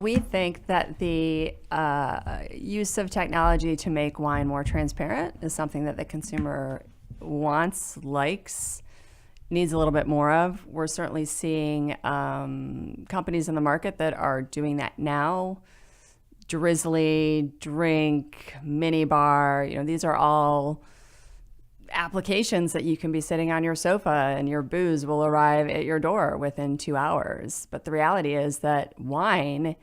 We think that the use of technology to make wine more transparent is something that the consumer wants, likes, needs a little bit more of. We're certainly seeing companies in the market that are doing that now. Drizzly, Drink, Minibar, these are all applications that you can be sitting on your sofa and your booze will arrive at your door within 2 hours. But the reality is that wine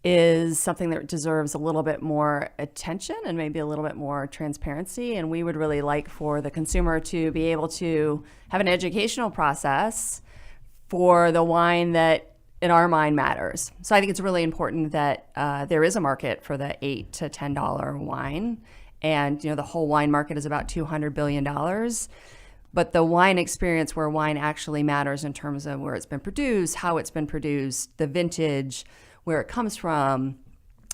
is something that deserves a little bit more attention and maybe a little bit more transparency. And we would really like for the consumer to be able to have an educational process for the wine that in our mind matters. So I think it's really important that there is a market for the $8 to $10 wine. And the whole wine market is about $200 billion. But the wine experience where wine actually matters in terms of where it's been produced, how it's been produced, the vintage, where it comes from,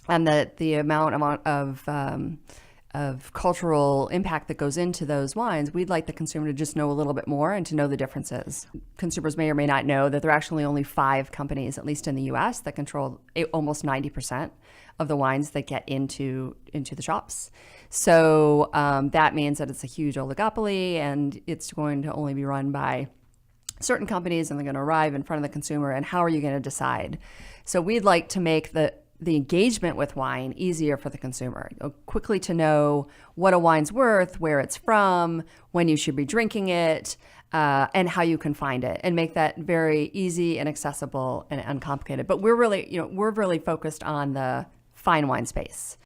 and the amount of cultural impact that goes into those wines, we'd like the consumer to just know a little bit more and to know the differences. Consumers may or may not know that there are actually only 5 companies, at least in the US, that control almost 90% of the wines that get into the shops. So that means that it's a huge oligopoly, and it's going to only be run by certain companies, and they're going to arrive in front of the consumer. And how are you going to decide? So we'd like to make the engagement with wine easier for the consumer, quickly to know what a wine's worth, where it's from, when you should be drinking it, and how you can find it, and make that very easy and accessible and uncomplicated. But we're really focused on the fine wine space.